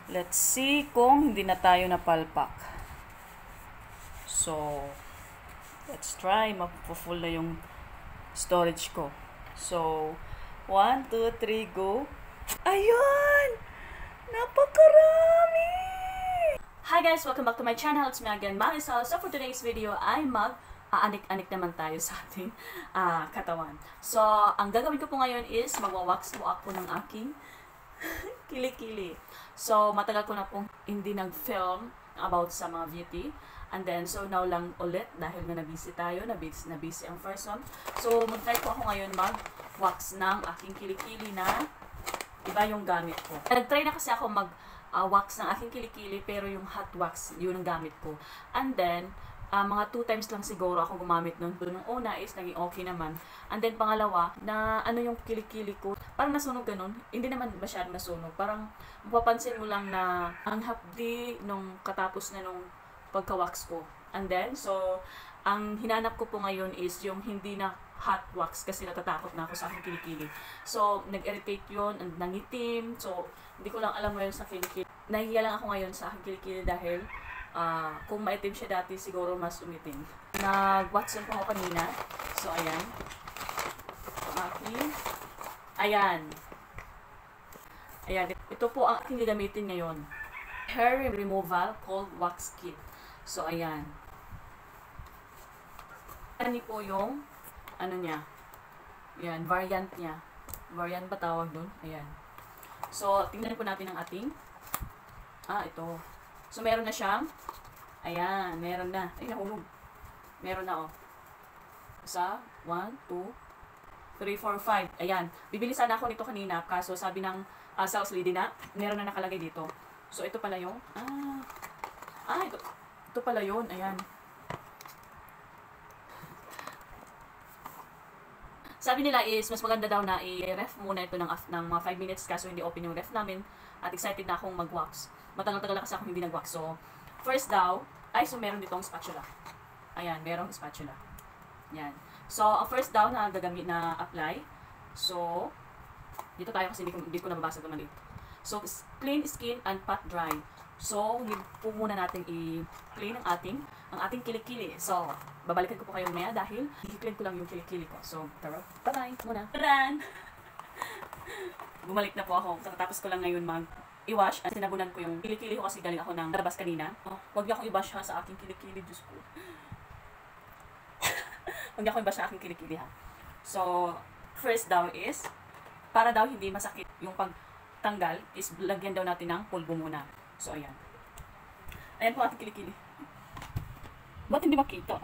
Let's see kung hindi na tayo napalpak. So, let's try. Mapu-full na yung storage ko. So, 1, 2, 3, go. Ayun! Napakarami! Hi guys! Welcome back to my channel. It's me again, Marisol. So, for today's video ay mag-aanik-anik naman tayo sa ating katawan. So, ang gagawin ko po ngayon is magwa-wax po ako ng aking kilikili. So, matagal ko na pong hindi nag-film about sa mga beauty. And then, so now lang ulit dahil nga na-busy tayo, na-busy ang person. So, mag-try ko ako ngayon mag-wax ng aking kilikili na iba yung gamit ko. Nag-try na kasi ako mag-wax ng aking kilikili pero yung hot wax, yun ang gamit ko. And then, mga 2 times lang siguro ako gumamit nun. Nung una is naging okay naman. And then pangalawa, na ano yung kilikili ko, parang nasunog ganun. Hindi naman masyadong nasunog. Parang mapapansin mo lang na ang hapdi nung katapos na nung pagka-wax ko. And then, so, ang hinanap ko po ngayon is yung hindi na hot wax kasi natatakot na ako sa aking kilikili. So, nag-irritate yun, nangitim. So, hindi ko lang alam ngayon sa kilikili. Nahihiya lang ako ngayon sa aking kilikili dahil kung maitim siya dati, siguro mas umitim. Nag-wax po ako kanina. So, ayan. Ayan. Ayan. Ito po ang aking gagamitin ngayon. Hair Removal Cold Wax Kit. So, ayan. Ano po yung, ano niya? Ayan, variant niya. Variant ba tawag dun? Ayan. So, tingnan po natin ang ating, ito. So, meron na siyang, ayan, meron na. Ay, nahulog. Meron na, oh. Isa, 1, 2, 3, 4, 5. Ayan. Bibili sana ako nito kanina, kaso sabi ng sales lady na, meron na nakalagay dito. So, ito pala yung, ito pala yun. Ayan. Sabi nila is, mas maganda daw na i-ref muna ito ng mga 5 minutes, kaso hindi open yung ref namin. At excited na akong mag-wax. Matagal-tagal na kasi akong hindi nag-wax. So, first daw, so meron ditong spatula. Ayan, merong spatula. Yan. So, ang first daw na gagamit na apply. So, dito tayo kasi hindi ko nababasa ito maliit. So, clean skin and pat dry. So, hindi po muna natin i-clean ang ating kilikili. So, babalikan ko po kayo maya dahil i-clean ko lang yung kilikili ko. So, tara, bye-bye muna. Taran! Bumalik na po ako. Tapos ko lang ngayon i-wash at sinabunan ko yung kilikili ko kasi galing ako ng labas kanina. Huwag niyo akong i-wash ha sa aking kilikili. Diyos ko. Huwag niyo akong i-wash sa aking kilikili ha. So, first daw is, para daw hindi masakit yung pagtanggal, is lagyan daw natin ng pulbo muna. So, ayan. Ayan po ating kilikili. Ba't hindi makita?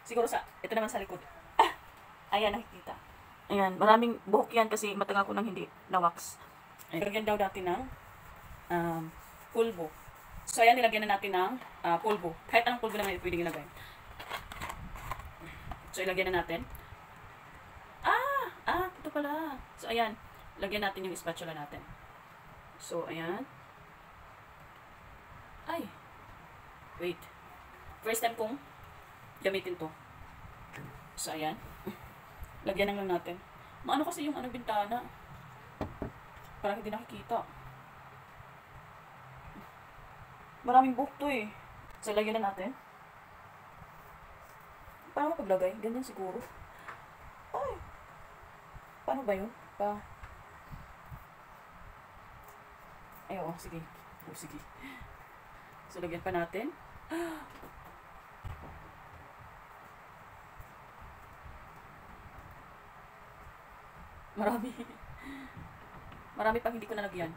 Siguro ito naman sa likod. Ayan, nakikita. Ayan, maraming buhok yan kasi matagal ko nang hindi na-wax. Nilagyan daw natin ng pulbo. So, ayan, nilagyan na natin ng pulbo. Kahit anong pulbo naman pwedeng ilagay. So, ilagyan na natin. Ito pala. So, ayan. Lagyan natin yung spatula natin. So, ayan. Ay. Wait. First time kong gamitin to. So, ayan. Lagyan lang natin. Maano kasi yung bintana. Parang hindi nakikita. Maraming buhok to eh. So, lagyan na natin. Paano paglagay? Ganyan siguro. Ay. Paano ba yun? Ay, oo. Sige. Sige. So, lagyan pa natin. Marami pang hindi ko nalagyan.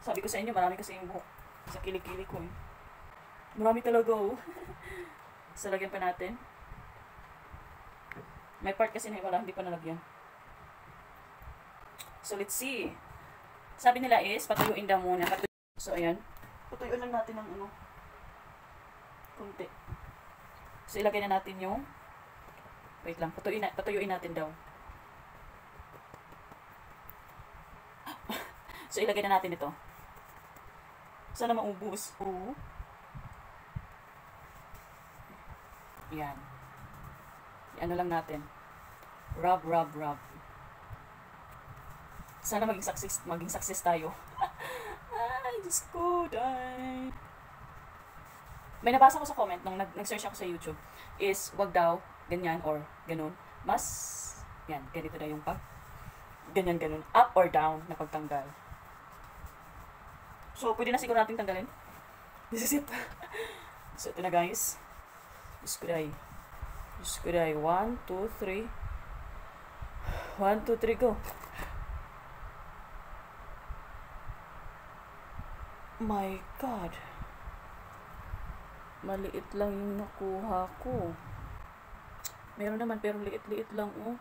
Sabi ko sa inyo, marami kasi yung buhok sa kilikili ko eh. Marami talaga oh. So, lagyan pa natin. May part kasi na hindi pa nalagyan. So, let's see. Sabi nila is, patuyuin daw muna. So, ayan. Patuyuin lang natin ng kunti. So, ilagay na natin yung wait lang, patuyuin natin daw. So, ilagay na natin ito. Sana maubos. Yan. Ano lang natin. Rub, rub, rub. Sana maging success tayo. Ay, Diyos ko, dahil. May nabasa ko sa comment nung nag-search ako sa YouTube is wag daw ganyan or ganun. Mas, yan, ganito na yung pag ganyan, ganun. Up or down na pagtanggal. So, pwede na siguro natin tanggalin. This is it. So, ito na guys. Diyos ko dahil. 1, 2, 3. 1, 2, 3, go. My God. Maliit lang yung nakuha ko. Meron naman pero liit-liit lang, oh.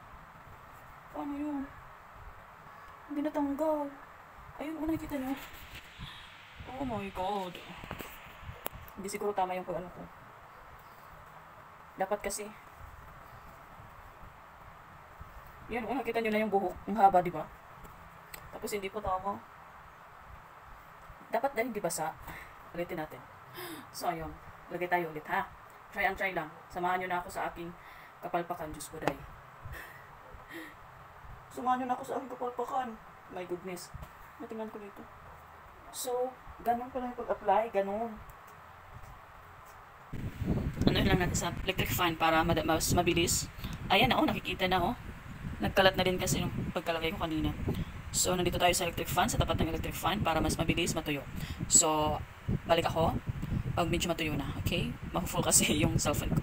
Paano yun? Hindi natanggal. Ayun, nakikita nyo. Oh my God. Hindi siguro tama yung pag-ano ko. Dapat kasi. Yan, nakita nyo na yung buhok. Ang haba, di ba? Tapos hindi pa tama. Dapat dahil hindi basa. Ulitin natin. So, ayun. Lagay tayo ulit, ha? Try and try lang. Samahan nyo na ako sa aking kapalpakan. Diyos ko, dahi. Samahan nyo na ako sa aking kapalpakan. My goodness. Natingnan ko dito. So, ganun pala yung pag-apply. Ganun. Ano lang natin sa electric fan para mas mabilis. Ayan na, oh. Nakikita na, oh. Nagkalat na din kasi yung pagkalagay ko kanina. So, nandito tayo sa electric fan, sa tapat ng electric fan para mas mabilis matuyo. So, balik ako pag medyo matuyo na, okay? Mafu-full kasi yung cellphone ko.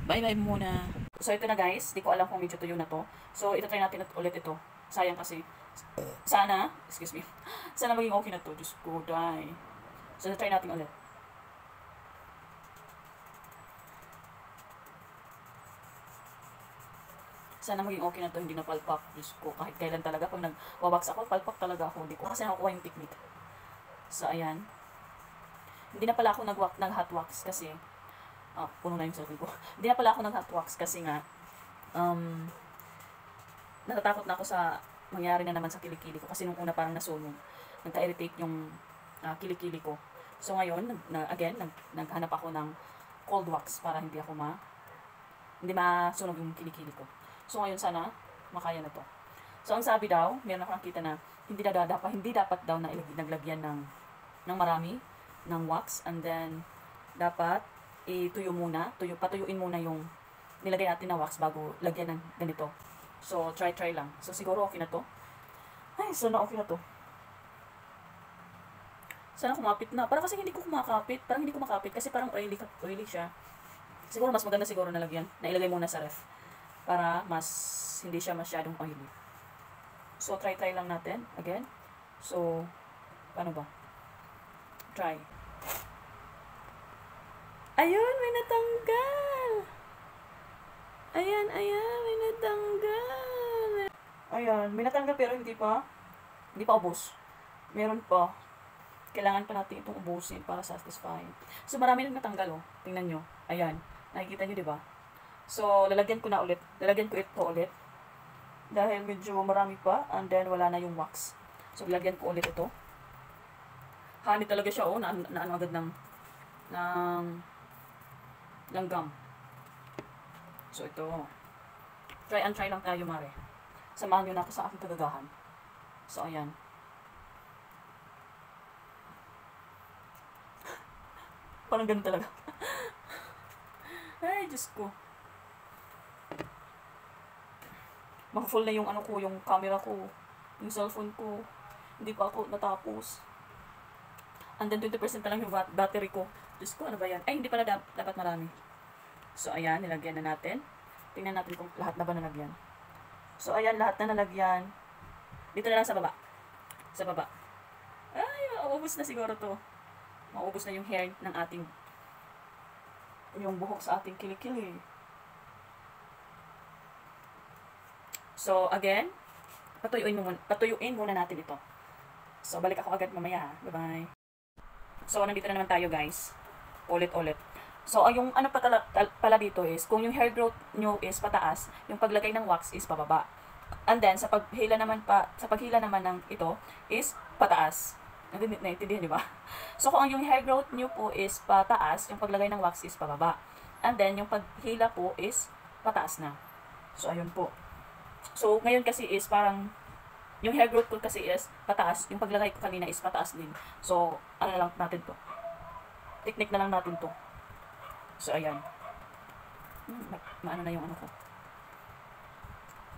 Bye-bye muna. So, ito na guys. Di ko alam kung medyo tuyo na to. So, ito try natin ulit ito. Sayang kasi. Sana, excuse me. Sana maging okay na to. Diyos ko, die. So, try natin ulit. Sana maging okay na to, hindi na palpak. Diyos ko, kahit kailan talaga. Pag nag-wax ako, palpak talaga ako. Hindi ko kasi nakukuha yung technique. So, ayan. Hindi na pala ako nag-hot wax kasi, puno na yung cellphone ko. Hindi na pala ako nag-hot wax kasi nga, natatakot na ako sa mangyari na naman sa kilikili ko. Kasi nung una parang nasunog. Nagka-irritate yung kilikili ko. So, ngayon, again, naghanap ako ng cold wax para hindi masunog yung kilikili ko. So, ngayon sana, makaya na to. So, ang sabi daw, meron ako nakita na hindi dapat daw na naglagyan ng marami ng wax, and then dapat patuyuin muna yung nilagay natin na wax bago lagyan ng ganito. So, try lang. So, siguro okay na to. Ay, sana okay na to. Sana kumapit na. Parang kasi hindi ko kumakapit. Parang hindi ko makapit kasi parang oily siya. Siguro mas maganda siguro na lagyan. Nailagay muna sa ref. Para mas hindi siya masyadong oily. So, try lang natin. Again. So, paano ba? Try. Ayun, may natanggal. Ayan, may natanggal. Ayan, may natanggal pero hindi pa ubos. Meron pa. Kailangan pa natin itong ubusin para satisfying. So, marami nang natanggal, oh. Tingnan nyo. Ayan. Nakikita nyo, diba? So, lalagyan ko ito ulit. Dahil medyo marami pa, and then wala na yung wax. So, lalagyan ko ulit ito. Honey talaga siya, oh. Naano agad ng gum. So, ito. Try and try lang tayo, mare. Samahan nyo na ako sa aking kagagahan. So, ayan. Parang ganun talaga. Ay, Diyos ko. Mafu-full na yung yung camera ko. Yung cellphone ko. Hindi pa ako natapos. And then 20% na lang yung battery ko. Diyos ko, ano ba yan? Ay, hindi pala dapat marami. So, ayan, nilagyan na natin. Tingnan natin kung lahat na ba nalagyan. So, ayan, lahat na nalagyan. Dito na lang sa baba. Sa baba. Ay, maubos na siguro to. Maubos na yung hair ng yung buhok sa ating kilikili. So, again, patuyuin muna natin ito. So, balik ako agad mamaya, ha. Bye-bye. So, nandito na naman tayo, guys. Ulit-ulit. So, yung ano pala dito is, kung yung hair growth nyo is pataas, yung paglagay ng wax is pababa. And then, sa paghila naman ng ito is pataas. Naintindihan, di ba? So, kung yung hair growth nyo po is pataas, yung paglagay ng wax is pababa. And then, yung paghila po is pataas na. So, ayun po. So, ngayon kasi is parang, yung hair growth ko kasi is pataas. Yung paglagay ko kanina is pataas din. So, ano na lang natin to. Technique na lang natin to. So, ayan. Maano na yung ano ko.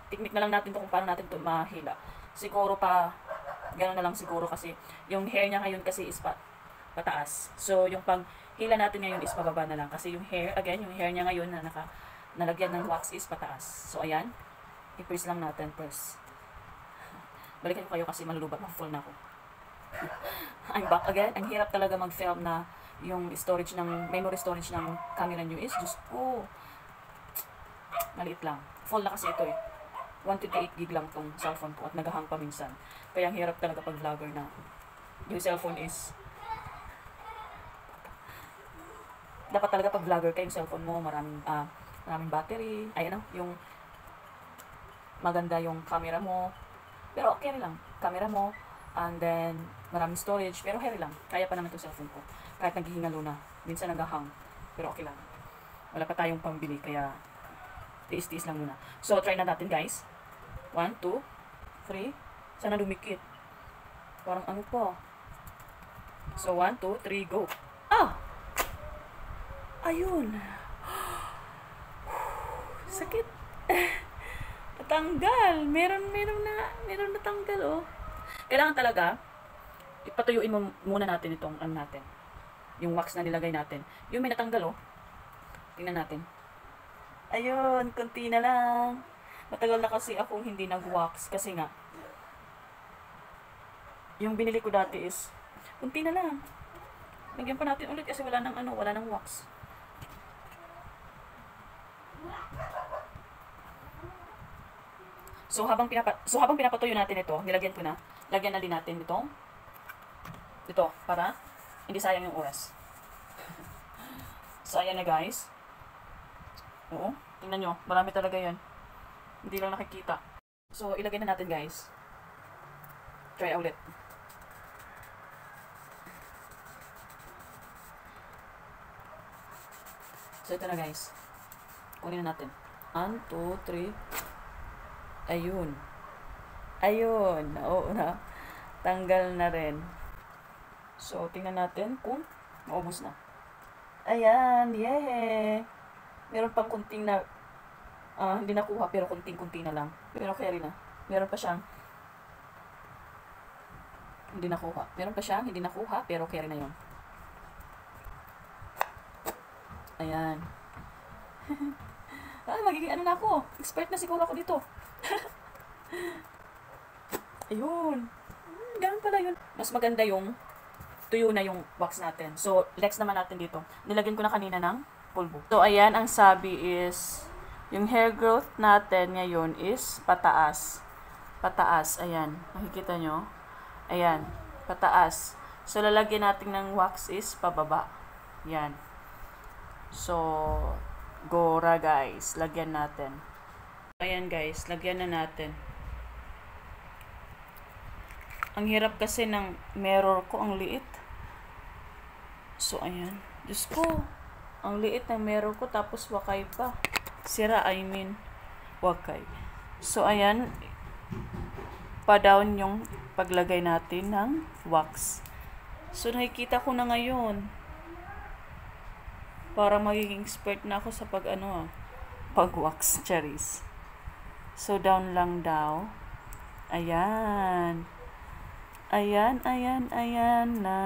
Technique na lang natin to kung paano natin to mahila. Siguro pa, gano'n na lang siguro kasi yung hair niya ngayon kasi is pataas. So, yung pang hila natin ngayon is pababa na lang. Kasi yung hair, again, yung hair niya ngayon na nalagyan ng wax is pataas. So, ayan. I-press lang natin. Press. Balikan ko kayo kasi malulubat. Full na ako. I'm back again. Ang hirap talaga mag-film na yung storage ng, memory storage ng camera nyo is, Diyos ko, maliit lang. Full na kasi ito eh. 128 gig lang tong cellphone ko at naghahang pa minsan. Kaya ang hirap talaga pag vlogger na yung cellphone is, dapat talaga pag vlogger ka yung cellphone mo, maraming battery, ay ano, yung maganda yung camera mo. Pero okay lang, camera mo, and then maraming storage, pero heavy lang. Kaya pa naman itong cellphone ko. Kahit naghihingalo na, minsan naghahang, pero okay lang. Wala pa tayong pambili, kaya tiis-tiis lang muna. So, try na natin guys. 1, 2, 3. Sana dumikit. Parang ano pa. So, 1, 2, 3, go. Ah! Ayun. Sakit. Natanggal. Meron natanggal, oh. Kailangan talaga, ipatuyuin mo muna natin itong, ano natin. Yung wax na nilagay natin. Yung may natanggal, oh. Tingnan natin. Ayun, konti na lang. Matagal na kasi akong hindi nag-wax. Kasi nga, yung binili ko dati is, konti na lang. Lagyan pa natin ulit kasi wala nang wax. So habang pinapatuyo natin ito, nilagyan ko na. Lagyan na din natin ito para hindi sayang yung oras. So ayan na guys. Oo, tingnan nyo, marami talaga yan. Hindi lang nakikita. So ilagay na natin guys. Try ulit. So ito na guys. Kunin na natin. 1, 2, 3. Ayun. Ayun. Oo na. Tanggal na rin. So, tingnan natin kung maubos na. Ayan. Yay! Meron pang kunting na hindi nakuha pero kunting-kunti na lang. Pero carry na. Meron pa siyang hindi nakuha. Meron pa siyang hindi nakuha pero carry na yun. Ayan. Magiging ano na ako. Expert na siguro ako dito. Ayun. Ganun pala yun. Mas maganda yung tuyo na yung wax natin. So, next naman natin dito. Nilagyan ko na kanina ng pulbo. So, ayan, ang sabi is, yung hair growth natin ngayon is pataas. Pataas. Ayan. Makikita nyo? Ayan. Pataas. So, lalagyan natin ng wax is pababa. Yan. So, gora guys. Lagyan natin. Ayan guys, lagyan na natin. Ang hirap kasi ng mirror ko, ang liit. So, ayan. Diyos ko, ang liit ng mirror ko, tapos wakay pa. Sira, I mean, wakay. So, ayan. Pa-down yung paglagay natin ng wax. So, nakikita ko na ngayon. Para magiging expert na ako sa pag-wax, cherries. So, down lang daw. Ayan. Ayan na.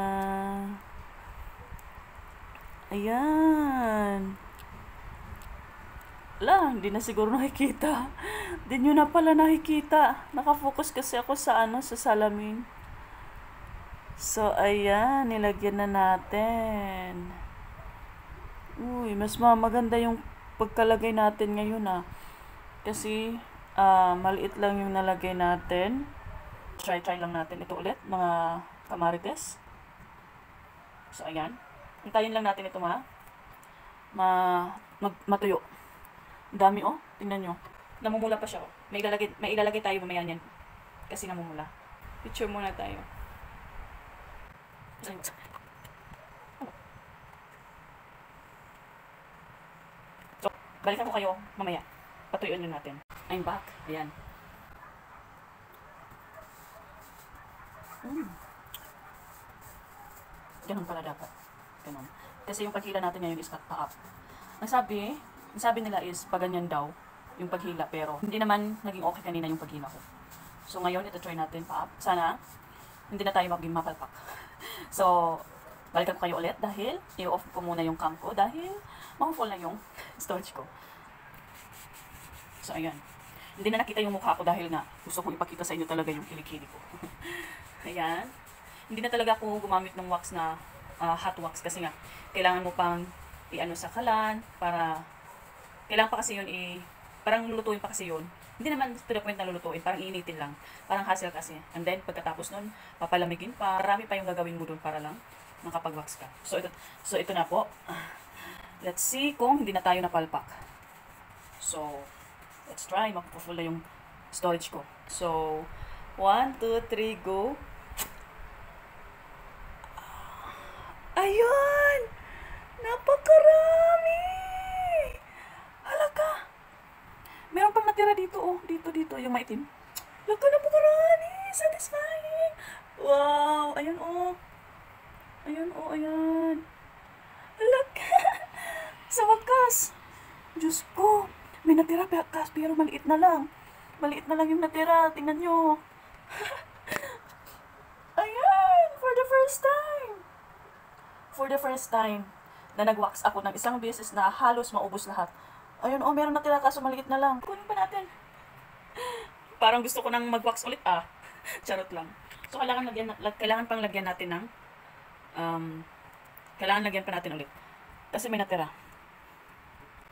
Ayan. Hindi na siguro nakikita. Di nyo na pala nakikita. Nakafocus kasi ako sa sa salamin. So, ayan. Nilagyan na natin. Uy, mas maganda yung pagkalagay natin ngayon Kasi, maliit lang yung nalagay natin. Try lang natin ito ulit, mga kamarites. So, ayan. Hintayin lang natin ito matuyo. Ang dami, oh. Tingnan nyo. Namumula pa siya, oh. May ilalagay tayo mamaya niyan. Kasi namumula. Picture muna tayo. So, balikan ko kayo mamaya. Patuyuan nyo natin. I'm back. Ayan. Ganun pala dapat. Ganun. Kasi yung paghila natin ngayon is pa-up. Ang sabi nila is pag ganyan daw yung paghila, pero hindi naman naging okay kanina yung paghila ko. So ngayon, ito try natin pa-up. Sana hindi na tayo maging mapalpak. So, balikan ko kayo ulit dahil i-off ko muna yung cam ko dahil ma-full na yung storage ko. So, ayan. Hindi na nakita yung mukha ko dahil nga gusto kong ipakita sa inyo talaga yung kilikili ko. Ayan. Hindi na talaga ako gumamit ng wax na hot wax kasi nga kailangan mo pang i-ano sa kalan para kailangan pa kasi yun parang lulutuin pa kasi yun. Hindi naman to the point na lulutuin, parang iinitin lang. Parang hassle kasi. And then, pagkatapos nun, papalamigin pa. Marami pa yung gagawin mo dun para lang makapag-wax ka. So, ito na po. Let's see kung hindi na tayo napalpak. So, let's try. Magpo-full na yung storage ko. So, 1, 2, 3, go. Ayun! Napakarami! Halaka! Meron pang natira dito, oh. Dito, yung maitim. Halaka, napakarami! Satisfying! Wow! Ayan, oh. Ayan. Halaka! Sa wakas! Diyos ko! May natira pero maliit na lang. Maliit na lang yung natira. Tingnan nyo. Ayan! For the first time na nag-wax ako ng isang beses na halos maubos lahat. Ayun, oh, meron natira kaso maliit na lang. Kunin pa natin. Parang gusto ko nang mag-wax ulit, Charot lang. So, kailangan pang lagyan natin ng, kailangan lagyan pa natin ulit. Kasi may natira.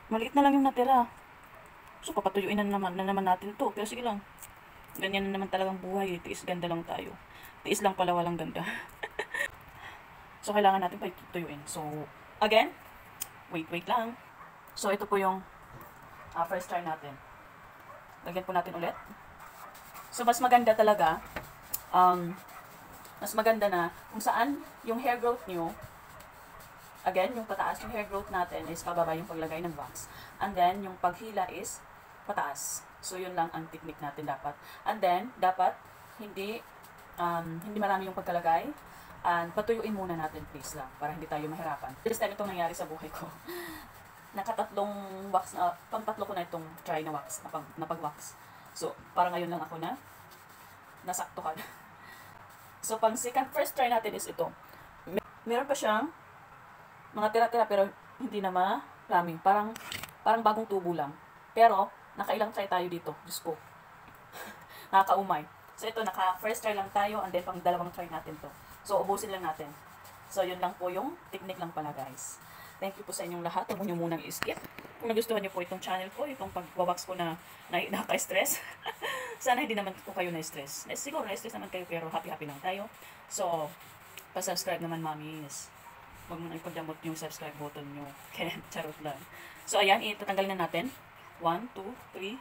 Maliit na lang yung natira. So, papatuyuin na naman natin to. Pero sige lang. Ganyan na naman talagang buhay. Tiis ganda lang tayo. Tiis lang pala walang ganda. So, kailangan natin patuyuin. So, again, wait lang. So, ito po yung first try natin. Lagyan po natin ulit. So, mas maganda talaga, mas maganda na kung saan yung hair growth nyo, again, yung pataas yung hair growth natin is pababa yung paglagay ng wax. And then, yung paghila is pataas. So, yun lang ang technique natin dapat. And then, dapat hindi marami yung pagkalagay. And patuyuin muna natin please lang para hindi tayo mahirapan. This time itong nangyari sa buhay ko. Nakatatlong wax na, pang-tatlo ko na itong try na wax, na pag-wax. So, parang ngayon lang ako na nasaktuhan. So, first try natin is ito. Meron pa siyang mga tira-tira pero hindi na marami. Parang bagong tubo lang. Pero, nakailang try tayo dito. Diyos ko. Nakakaumay. So, ito, first try lang tayo and then pang-dalawang try natin to. So, ubusin lang natin. So, yun lang po yung technique lang pala, guys. Thank you po sa inyong lahat. Huwag nyo munang i-skip. Kung nagustuhan nyo po itong channel ko, itong pag-wax ko na nakaka-stress. Sana hindi naman po kayo na-stress. Siguro na-stress naman kayo, pero happy-happy lang tayo. So, pa-subscribe naman, mommies. Huwag mo na ipagdamot yung subscribe button nyo. Kaya, charot lang. So, ayan, itatanggalin na natin. 1, 2, 3,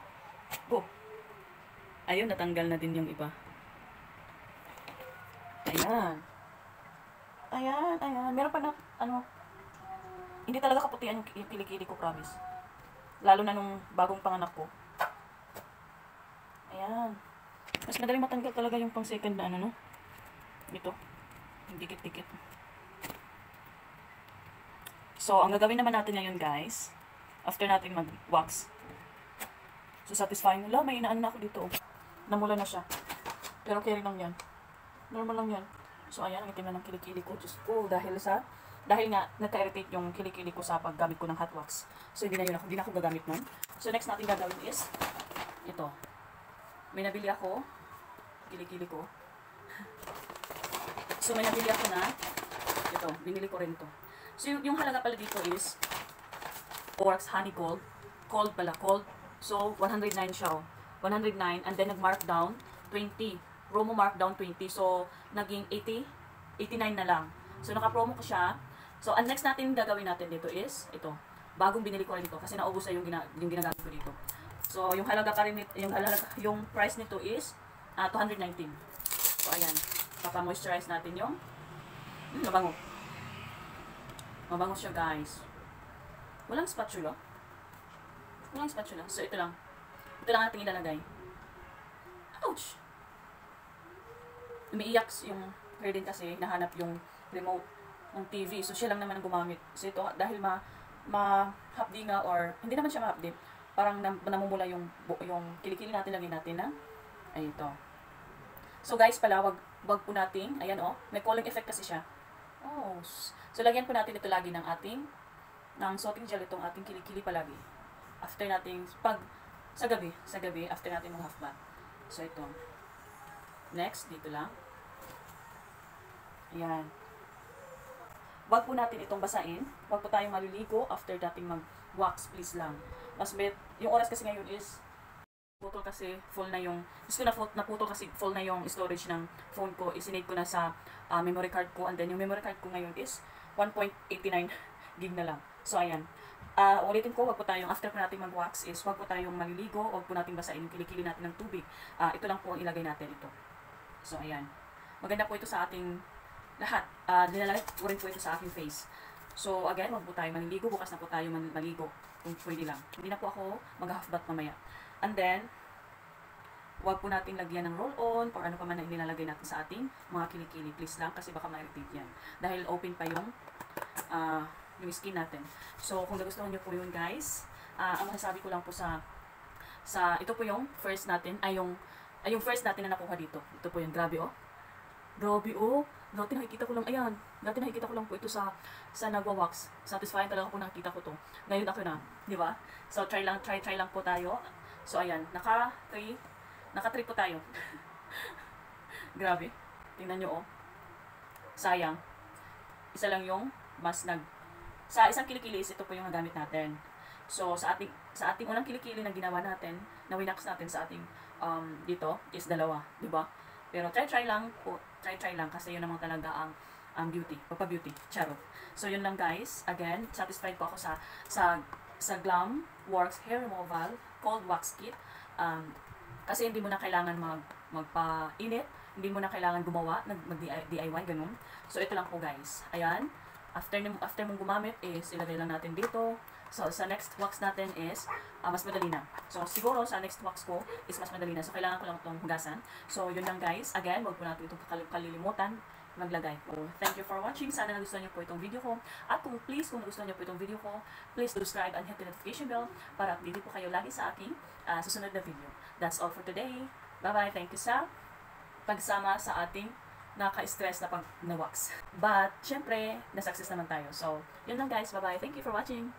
go! Ayun, natanggal na din yung iba. Ayan. Meron pa na, hindi talaga kaputian yung kilikili ko, promise. Lalo na nung bagong panganak ko. Ayan. Mas madaling matanggal talaga yung pang second na Ito. Yung dikit-dikit. So, ang gagawin naman natin ngayon, guys, after natin mag-wax. So, satisfying. Wala, may inaan na ako dito. Namula na siya. Pero carry lang yan. Normal lang yan. So, ayan, ang itim na ng kilikili ko. Diyos ko, dahil nga, nagka-irritate yung kilikili ko sa paggamit ko ng hot wax. So, hindi na ako gagamit nun. So, next natin gagawin is, ito. May nabili ako, kilikili ko. So, may nabili ako na, ito, binili ko rin ito. So, yung halaga pala dito is, Works Honey Gold. Cold pala, cold. So, 109 siya, 109, and then nag-markdown, 20. Promo markdown 20. So, naging 89 na lang. So, naka-promo ko siya. So, ang next natin gagawin natin dito is, ito. Bagong binili ko rin ito kasi naubos na yung ginagamit ko dito. So, yung halaga pa rin, yung price nito is 219. So, ayan. Papa-moisturize natin yung mabango. Mabango siya, guys. Walang spatula. So, ito lang. Ito lang ating ilalagay. Ouch! umiiyak yung Raiden kasi nahanap yung remote ng TV. So, siya lang naman ang gumamit. So, ito, dahil ma-hapdi nga or, hindi naman siya ma-hapdi, parang namumula yung kilikili natin, lagay natin na, ay ito. So, guys, pala, wag po natin, ayan may cooling effect kasi siya. Oh, so, lagyan po natin ito lagi ng soothing gel itong ating kilikili palagi. After natin, sa gabi, after natin mag-half bath. So, ito. Next, dito lang. Ayan. Wag po natin itong basain. Wag po tayong maliligo after dating mag-wax, please lang. Yung oras kasi ngayon is naputol kasi full na yung storage ng phone ko. Isinade ko na sa memory card ko, and then yung memory card ko ngayon is 1.89 gig na lang. So, ayan. Ulitin ko, wag po tayong, after po natin mag-wax is, wag po tayong maliligo, wag po natin basain yung kilikili natin ng tubig. Ito lang po ang ilagay natin ito. So, ayan. Maganda po ito sa ating lahat. Nilalagay ko rin po ito sa aking face. So, again, wag po tayo maliligo. Bukas na po tayo maligo. Kung pwede lang. Hindi na po ako mag-half bath mamaya. And then, wag po natin lagyan ng roll-on or ano pa man na nilalagay natin sa ating mga kilikili. Please lang, kasi baka ma-irritate yan. Dahil open pa yung skin natin. So, kung nagustuhan nyo po yun, guys, ang masasabi ko lang po ito po yung first natin, yung first natin na nakuha dito. Ito po yung, grabe Dati nakikita ko lang po ito sa nagwa-wax. Satisfying talaga po nakikita ko to. Ngayon ako na, di ba? So, try lang po tayo. So, ayan, naka-3 po tayo. Grabe. Tingnan nyo, sayang. Isa lang yung sa isang kilikilis, ito po yung nagamit natin. So, sa ating unang kilikili na ginawa natin, na winax natin sa ating dito, is 2, di ba? Pero try lang po. Try lang kasi yun naman talaga ang beauty. Papa-beauty. Charot. So, yun lang, guys. Again, satisfied po ako sa Glam Works Hair Removal Cold Wax Kit. Kasi hindi mo na kailangan magpa-init. Hindi mo na kailangan gumawa, mag-DIY, ganun. So, ito lang po, guys. Ayan. After mong gumamit is, ilagay lang natin dito. So, sa next wax natin is, mas madali na. So, siguro sa next wax ko is mas madali na. So, kailangan ko lang itong hugasan. So, yun lang, guys. Again, wag po natin itong kalilimutan maglagay. So, thank you for watching. Sana nagustuhan niyo po itong video ko. At kung nagustuhan niyo po itong video ko, please subscribe and hit the notification bell para update po kayo lagi sa aking susunod na video. That's all for today. Bye-bye. Thank you sa pagsama sa ating naka-stress na pag-wax. But, syempre, na-success naman tayo. So, yun lang, guys. Bye-bye. Thank you for watching.